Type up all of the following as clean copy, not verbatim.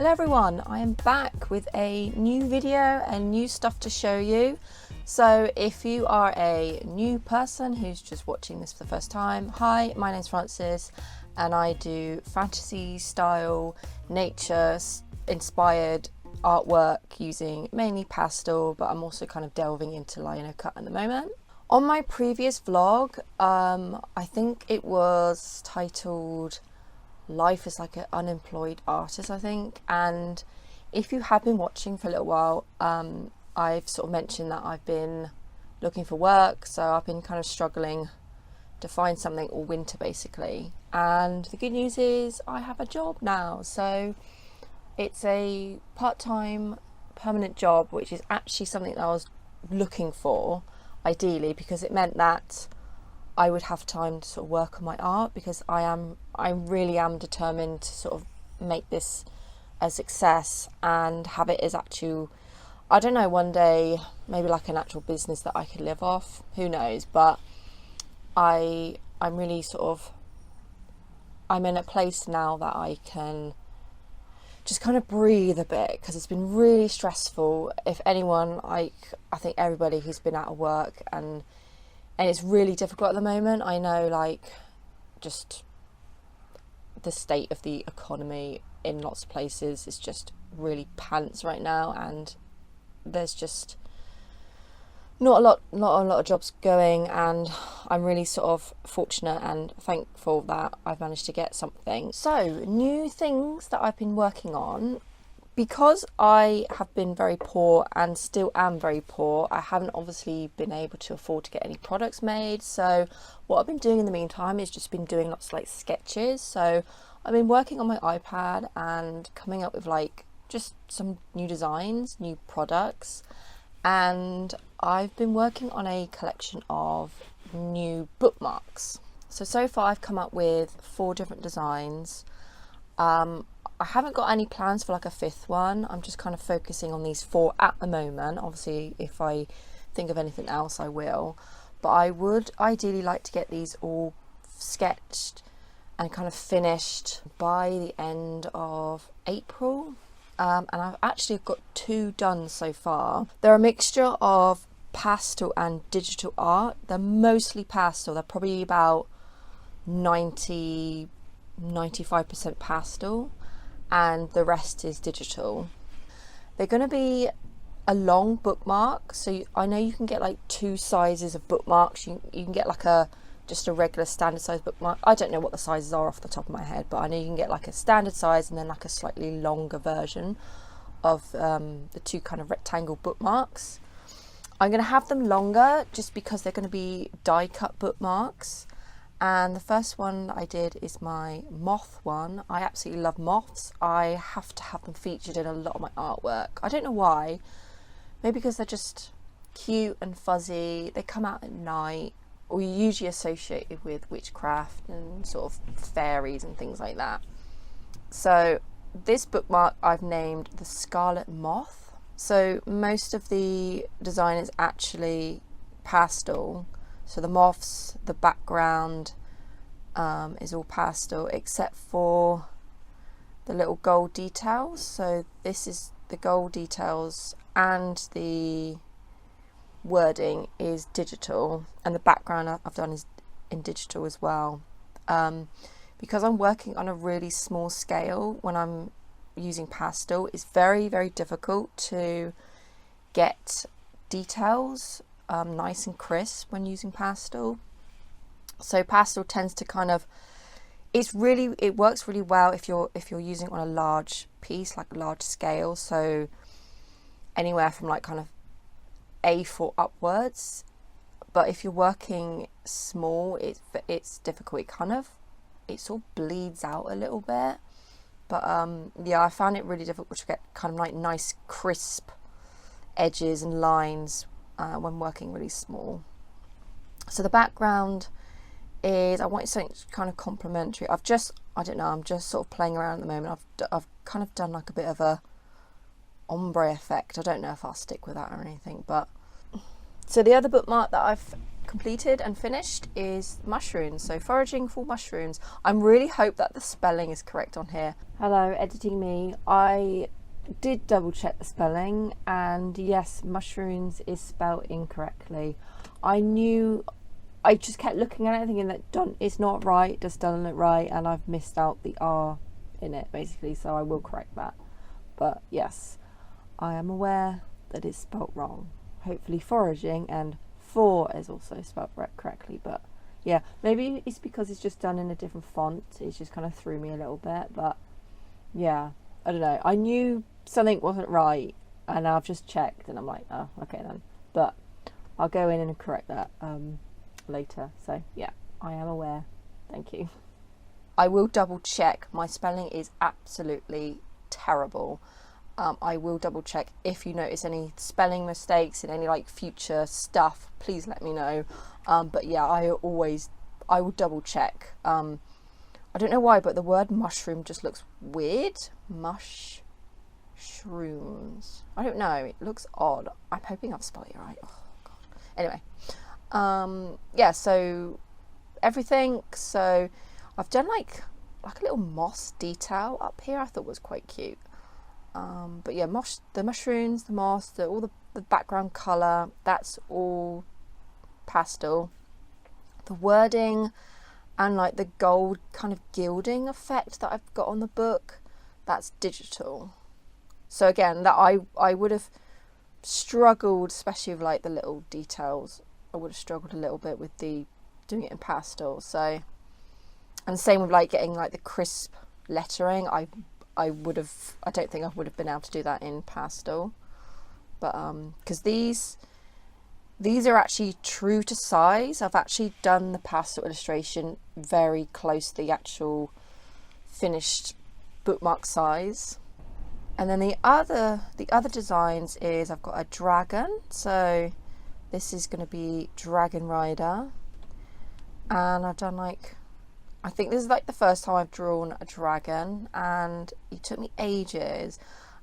Hello everyone, I am back with a new video and new stuff to show you. So if you are a new person who's just watching this for the first time, hi, my name's Frances and I do fantasy style, nature inspired artwork using mainly pastel, but I'm also kind of delving into lino cut at the moment. On my previous vlog, I think it was titled Life as like an unemployed artist, I think, and if you have been watching for a little while, I've sort of mentioned that I've been looking for work, so I've been kind of struggling to find something all winter basically, and the good news is I have a job now. So it's a part-time permanent job, which is actually something that I was looking for ideally, because it meant that I would have time to sort of work on my art, because I really am determined to sort of make this a success and have it as actual, I don't know, one day maybe like an actual business that I could live off, who knows. But I'm really sort of, I'm in a place now that I can just kind of breathe a bit, because it's been really stressful. If anyone, I think everybody who's been out of work, and it's really difficult at the moment. I know, like, just the state of the economy in lots of places is just really pants right now, and there's just not a lot of jobs going, and I'm really sort of fortunate and thankful that I've managed to get something. So, new things that I've been working on. Because I have been very poor and still am very poor, I haven't obviously been able to afford to get any products made. So what I've been doing in the meantime is just been doing lots of like sketches. So I've been working on my iPad and coming up with like just some new designs, new products. And I've been working on a collection of new bookmarks. So far I've come up with 4 different designs. I haven't got any plans for like a 5th one. I'm just kind of focusing on these 4 at the moment. Obviously, if I think of anything else, I will. But I would ideally like to get these all sketched and kind of finished by the end of April. And I've actually got 2 done so far. They're a mixture of pastel and digital art. They're mostly pastel. They're probably about 95% pastel, and the rest is digital. They're going to be a long bookmark, so I know you can get like 2 sizes of bookmarks. You can get like just a regular standard size bookmark. I don't know what the sizes are off the top of my head, but I know you can get like a standard size and then like a slightly longer version of the 2 kind of rectangle bookmarks. I'm going to have them longer just because they're going to be die cut bookmarks. And the first one that I did is my moth one. I absolutely love moths. I have to have them featured in a lot of my artwork. I don't know why. Maybe because they're just cute and fuzzy. They come out at night, or usually associated with witchcraft and sort of fairies and things like that. So this bookmark I've named the Scarlet Moth. So most of the design is actually pastel. So the moths, the background is all pastel, except for the little gold details. So this is the gold details, and the wording is digital, and the background I've done is in digital as well. Because I'm working on a really small scale, when I'm using pastel, it's very, very difficult to get details nice and crisp when using pastel. So pastel tends to kind of, it works really well if you're using it on a large piece, like a large scale, so anywhere from like kind of A4 upwards. But if you're working small, it's difficult. It sort of bleeds out a little bit. But yeah, I found it really difficult to get kind of like nice crisp edges and lines when working really small. So the background is, I wanted something kind of complementary. I'm just sort of playing around at the moment. I've kind of done like a bit of a ombre effect. I don't know if I'll stick with that or anything, but so the other bookmark that I've completed and finished is mushrooms. So foraging for mushrooms. I really hope that the spelling is correct on here. Hello, editing me. I did double check the spelling, and yes, mushrooms is spelled incorrectly. I just kept looking at it thinking that it's not right, just doesn't look right, and I've missed out the R in it basically, so I will correct that. But yes, I am aware that it's spelt wrong. Hopefully foraging and for is also spelt correctly, but yeah, maybe it's because it's just done in a different font. It just kind of threw me a little bit, but yeah, I don't know. I knew something wasn't right, and I've just checked, and I'm like, oh, okay then. But I'll go in and correct that later. So yeah, I am aware. Thank you. I will double check. My spelling is absolutely terrible. I will double check. If you notice any spelling mistakes in any like future stuff, please let me know. But yeah, I will double check. I don't know why, but the word mushroom just looks weird. Mushrooms. I don't know. It looks odd. I'm hoping I've spelled it right. Oh god. Anyway, yeah. So everything. So I've done like a little moss detail up here. I thought was quite cute. But yeah, the mushrooms, the moss, all the background colour, that's all pastel. The wording and like the gold kind of gilding effect that I've got on the book, that's digital. So again, that I would have struggled, especially with like the little details, I would have struggled a little bit with doing it in pastel. So, and same with like getting like the crisp lettering, I don't think I would have been able to do that in pastel, but because these are actually true to size. I've actually done the pastel illustration very close to the actual finished bookmark size. And then the other designs is I've got a dragon, so this is going to be Dragon Rider, and I've done like, I think this is like the first time I've drawn a dragon, and it took me ages,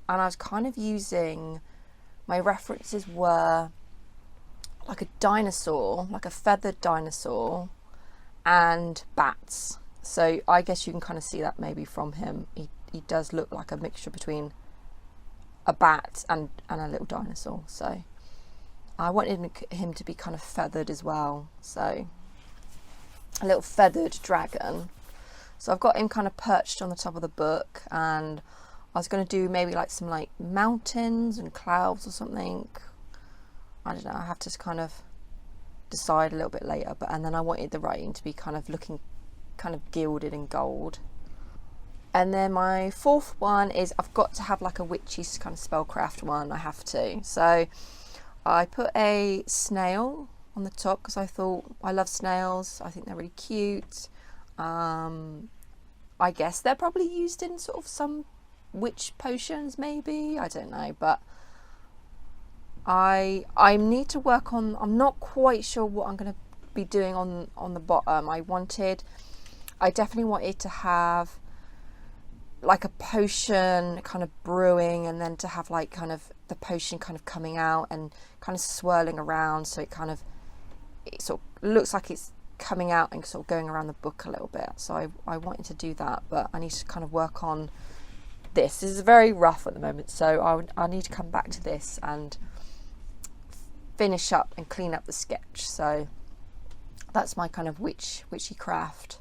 and I was kind of using, my references were like a dinosaur, like a feathered dinosaur, and bats. So I guess you can kind of see that maybe from him. He does look like a mixture between a bat and a little dinosaur. So I wanted him to be kind of feathered as well. So a little feathered dragon. So I've got him kind of perched on the top of the book, and I was going to do maybe like some like mountains and clouds or something. I don't know, I have to kind of decide a little bit later, and then I wanted the writing to be kind of looking kind of gilded in gold. And then my fourth one is I've got to have like a witchy kind of spellcraft one, I have to. So I put a snail on the top because I thought, I love snails, I think they're really cute. I guess they're probably used in sort of some witch potions maybe, I don't know, but I need to work on, I'm not quite sure what I'm going to be doing on the bottom. I definitely wanted to have like a potion kind of brewing, and then to have like kind of the potion kind of coming out and kind of swirling around, so it sort of looks like it's coming out and sort of going around the book a little bit. So I wanted to do that, but I need to kind of work on this. This is very rough at the moment, so I need to come back to this and finish up and clean up the sketch. So that's my kind of witchy craft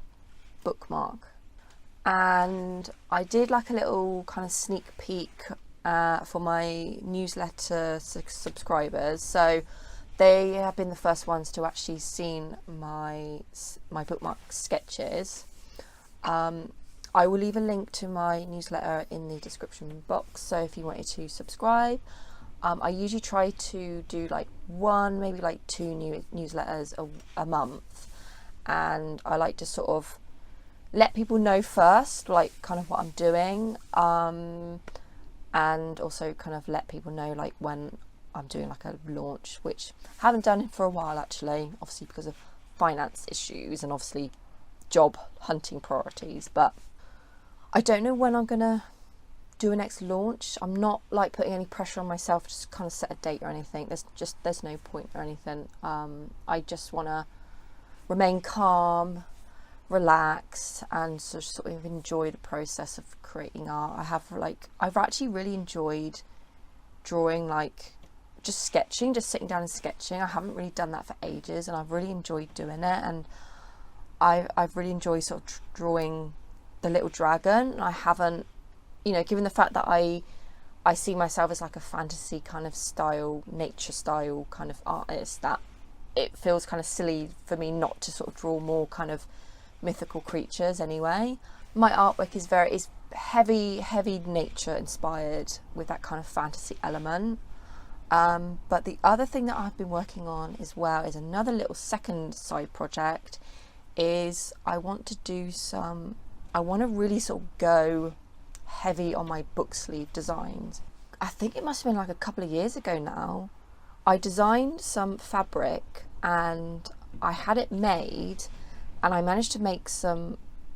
bookmark. And I did like a little kind of sneak peek for my newsletter subscribers. So they have been the first ones to actually seen my bookmark sketches. I will leave a link to my newsletter in the description box, so if you wanted to subscribe. I usually try to do like one, maybe like two newsletters a month, and I like to sort of let people know first like kind of what I'm doing, and also kind of let people know like when I'm doing like a launch, which I haven't done for a while actually, obviously because of finance issues and obviously job hunting priorities, but I don't know when I'm gonna do a next launch. I'm not like putting any pressure on myself to just kind of set a date or anything. There's no point or anything. I just want to remain calm, relaxed, and sort of enjoy the process of creating art. I've actually really enjoyed drawing, like just sketching, just sitting down and sketching. I haven't really done that for ages, and I've really enjoyed doing it. And I've really enjoyed sort of drawing the little dragon. I haven't, you know, given the fact that I see myself as like a fantasy kind of style, nature style kind of artist, that it feels kind of silly for me not to sort of draw more kind of mythical creatures anyway. My artwork is heavy nature inspired with that kind of fantasy element. But the other thing that I've been working on as well is another little second side project. Is I want to really sort of go heavy on my book sleeve designs. I think it must have been like a couple of years ago now. I designed some fabric and I had it made, and I managed to make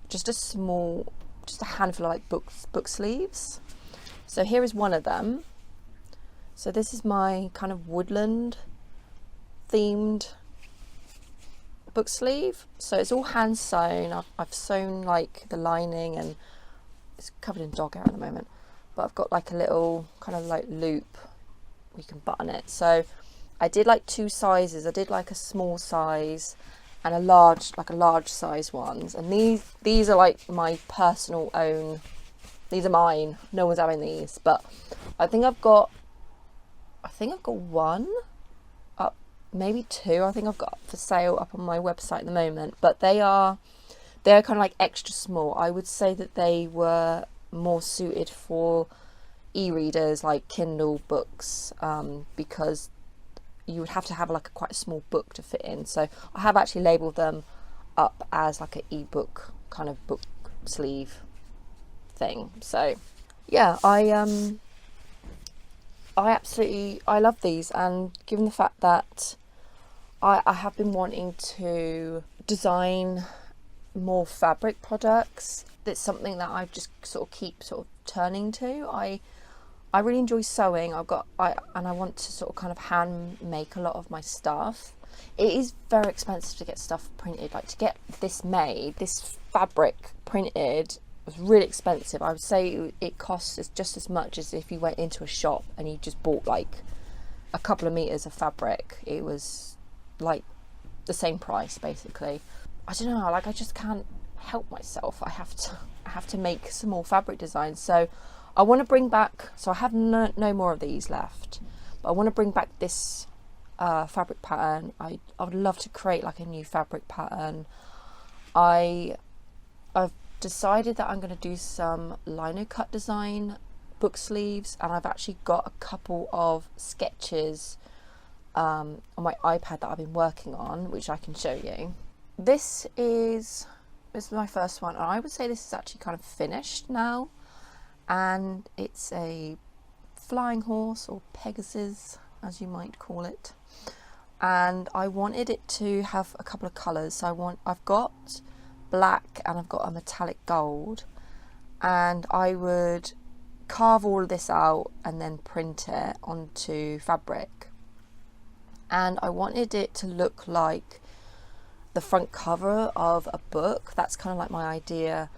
just a handful of like book sleeves. So here is one of them. So this is my kind of woodland themed book sleeve. So it's all hand sewn. I've sewn like the lining, and it's covered in dog hair at the moment, but I've got like a little kind of like loop you can button it. So I did like two sizes. I did like a small size and a large size ones, and these are like my personal own. These are mine, no one's having these. But I think I've got one up, maybe two. I think I've got for sale up on my website at the moment, but they're kind of like extra small. I would say that they were more suited for e-readers, like Kindle books, because you would have to have like quite a small book to fit in. So I have actually labelled them up as like an e-book kind of book sleeve thing. So yeah, I love these, and given the fact that I have been wanting to design more fabric products, that's something that I just sort of keep sort of turning to. I really enjoy sewing. I want to sort of kind of hand make a lot of my stuff. It is very expensive to get stuff printed. Like to get this made, this fabric printed was really expensive. I would say it costs just as much as if you went into a shop and you just bought like a couple of meters of fabric. It was like the same price basically. I don't know, like I just can't help myself. I have to make some more fabric designs. So I want to bring back, so I have no more of these left, but I want to bring back this fabric pattern. I would love to create like a new fabric pattern. I've decided that I'm going to do some lino cut design book sleeves, and I've actually got a couple of sketches on my iPad that I've been working on, which I can show you. This is my first one, and I would say this is actually kind of finished now, and it's a flying horse, or Pegasus as you might call it, and I wanted it to have a couple of colours. So I've got black and I've got a metallic gold, and I would carve all of this out and then print it onto fabric, and I wanted it to look like the front cover of a book. That's kind of like my idea,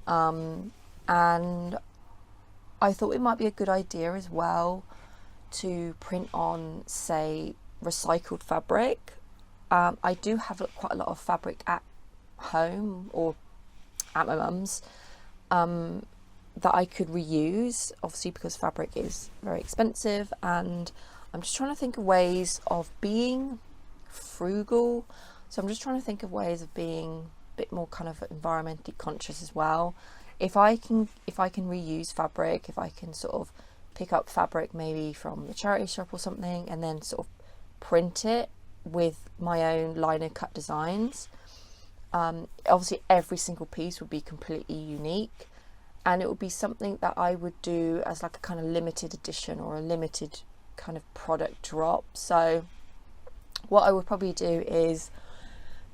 and I thought it might be a good idea as well to print on, say, recycled fabric. I do have quite a lot of fabric at home or at my mum's that I could reuse, obviously because fabric is very expensive, and I'm just trying to think of ways of being frugal. So I'm just trying to think of ways of being a bit more kind of environmentally conscious as well. If I can reuse fabric, if I can sort of pick up fabric maybe from the charity shop or something, and then sort of print it with my own lino cut designs. Obviously every single piece would be completely unique, and it would be something that I would do as like a kind of limited edition or a limited kind of product drop. So what I would probably do is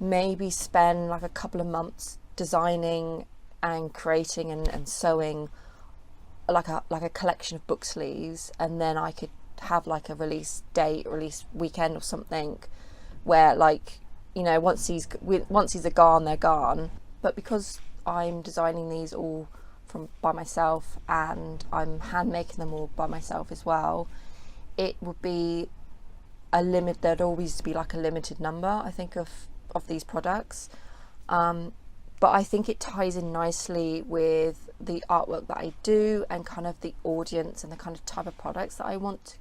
maybe spend like a couple of months designing and creating and sewing like a collection of book sleeves, and then I could have like a release date, release weekend or something, where like, you know, once these are gone, they're gone. But because I'm designing these all by myself, and I'm hand making them all by myself as well, it would be a limit. There'd always be like a limited number, I think, of these products. But I think it ties in nicely with the artwork that I do, and kind of the audience and the kind of type of products that I want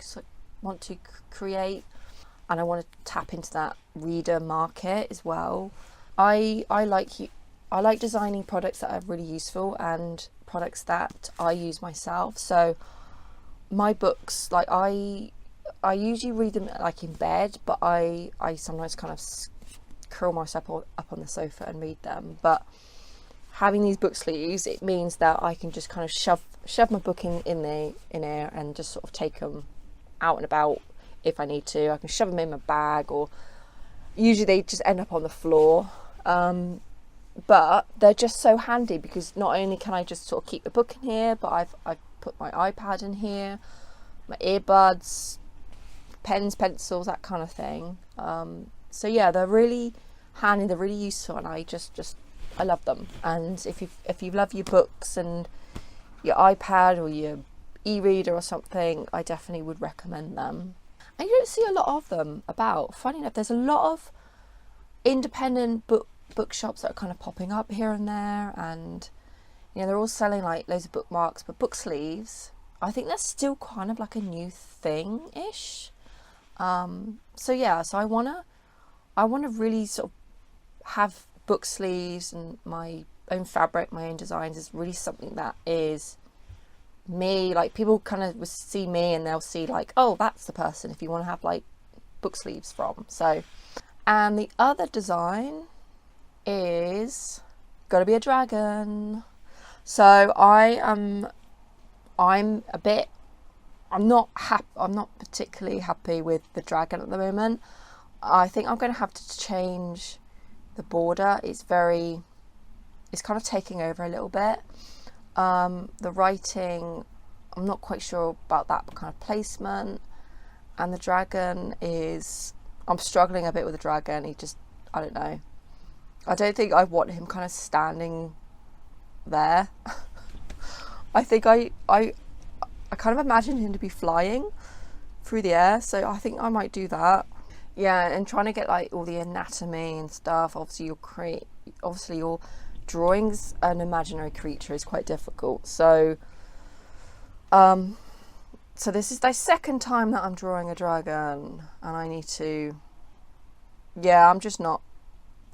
to create, and I want to tap into that reader market as well. I like designing products that are really useful and products that I use myself. So my books, like I usually read them like in bed, but I sometimes kind of curl myself up on the sofa and read them. But having these book sleeves, it means that I can just kind of shove my book in there and just sort of take them out and about if I need to. I can shove them in my bag, or usually they just end up on the floor. But they're just so handy, because not only can I just sort of keep the book in here, but I've put my iPad in here, my earbuds, pens, pencils, that kind of thing. So yeah, they're really handy, they're really useful, and I love them. And if you love your books and your iPad or your e-reader or something, I definitely would recommend them. And you don't see a lot of them about. Funny enough, there's a lot of independent bookshops that are kind of popping up here and there, and you know, they're all selling like loads of bookmarks, but book sleeves, I think that's still kind of like a new thing-ish. So yeah, so I wanna really sort of have book sleeves and my own fabric, my own designs, is really something that is me. Like, people kind of see me and they'll see like, oh, that's the person if you want to have like book sleeves from. So, and the other design is gotta be a dragon. So I'm not particularly happy with the dragon at the moment. I think I'm going to have to change the border. It's kind of taking over a little bit. The writing, I'm not quite sure about that kind of placement. And the dragon I'm struggling a bit with the dragon. I don't know. I don't think I want him kind of standing there. I think I kind of imagine him to be flying through the air, so I think I might do that. Yeah, and trying to get like all the anatomy and stuff. Obviously your drawings an imaginary creature is quite difficult. So so this is the second time that I'm drawing a dragon, and I need to, I'm just going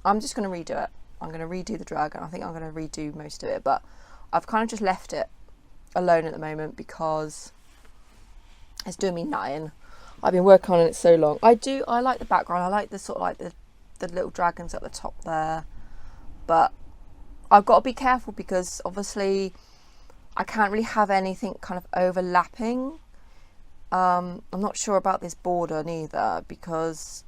to redo it. I'm going to redo the dragon. I think I'm going to redo most of it, but I've kind of just left it alone at the moment because it's doing me nothing. I've been working on it so long. I like the background. I like the sort of like the little dragons at the top there, but I've got to be careful because obviously I can't really have anything kind of overlapping. I'm not sure about this border neither, because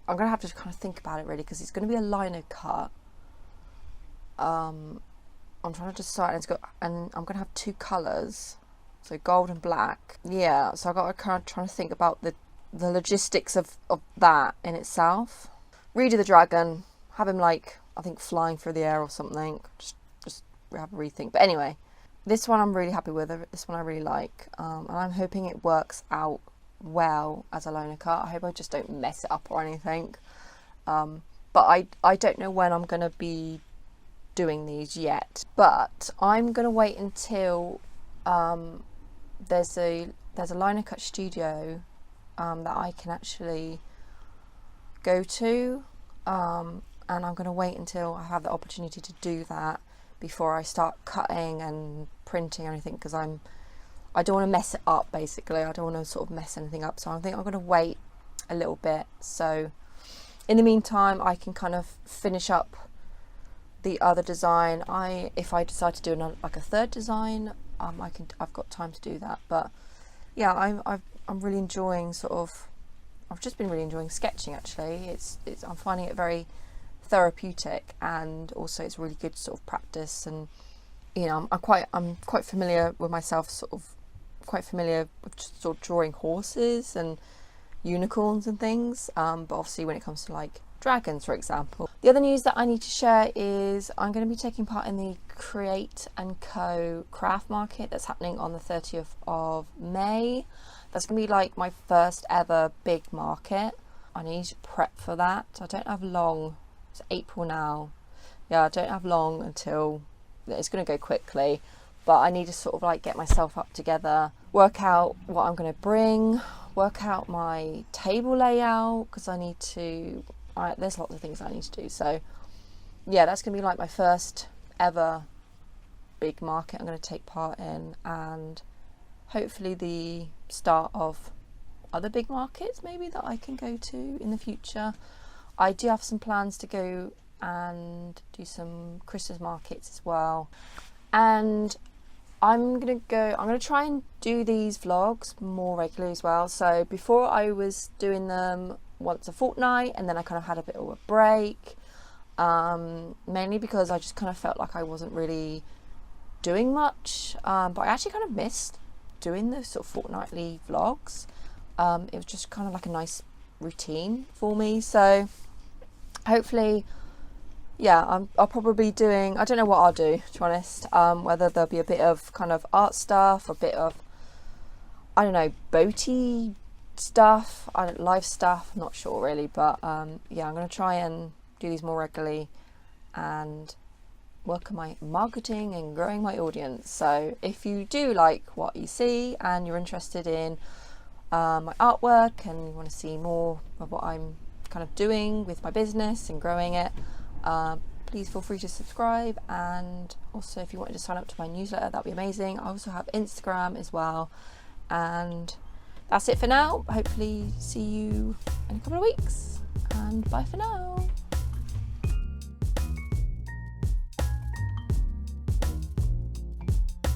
I'm going to have to kind of think about it really, because it's going to be a liner cut. I'm trying to decide, and I'm going to have two colours, so gold and black. Yeah, so I've got to kind of trying to think about the logistics of that in itself. Redo the dragon, have him like, I think flying through the air or something, just have a rethink. But anyway, this one I'm really happy with, this one I really like, and I'm hoping it works out well as a liner cut. I hope I just don't mess it up or anything. But I don't know when I'm going to be doing these yet, but I'm going to wait until there's a liner cut studio that I can actually go to, and I'm going to wait until I have the opportunity to do that before I start cutting and printing or anything, because I don't want to mess it up. Basically, I don't want to sort of mess anything up, so I think I'm going to wait a little bit. So in the meantime, I can kind of finish up the other design. If I decide to do like a third design, I've got time to do that. But yeah, I'm really enjoying I've just been really enjoying sketching actually. I'm finding it very therapeutic, and also it's really good sort of practice, and I'm quite familiar with myself, sort of quite familiar with sort of drawing horses and unicorns and things, but obviously when it comes to like dragons, for example. The other news that I need to share is I'm going to be taking part in the Create & Co craft market that's happening on the 30th of May. That's going to be like my first ever big market. I need to prep for that. I don't have long. It's April now. Yeah, I don't have long until it's going to go quickly, but I need to sort of like get myself up together, work out what I'm going to bring, work out my table layout, because I need to, there's lots of things I need to do. So yeah, that's going to be like my first ever big market I'm going to take part in, and hopefully the start of other big markets maybe that I can go to in the future. I do have some plans to go and do some Christmas markets as well, and I'm gonna try and do these vlogs more regularly as well. So before I was doing them once a fortnight, and then I kind of had a bit of a break, mainly because I just kind of felt like I wasn't really doing much, but I actually kind of missed doing the sort of fortnightly vlogs. It was just kind of like a nice routine for me. So hopefully, yeah, I'll probably doing, I don't know what I'll do, to be honest, whether there'll be a bit of kind of art stuff, a bit of, I don't know, boaty stuff, live stuff, I'm not sure really, but yeah, I'm going to try and do these more regularly and work on my marketing and growing my audience. So if you do like what you see and you're interested in my artwork and you want to see more of what I'm kind of doing with my business and growing it, please feel free to subscribe. And also if you wanted to sign up to my newsletter, that'd be amazing. I also have Instagram as well. And that's it for now. Hopefully see you in a couple of weeks, and bye for now.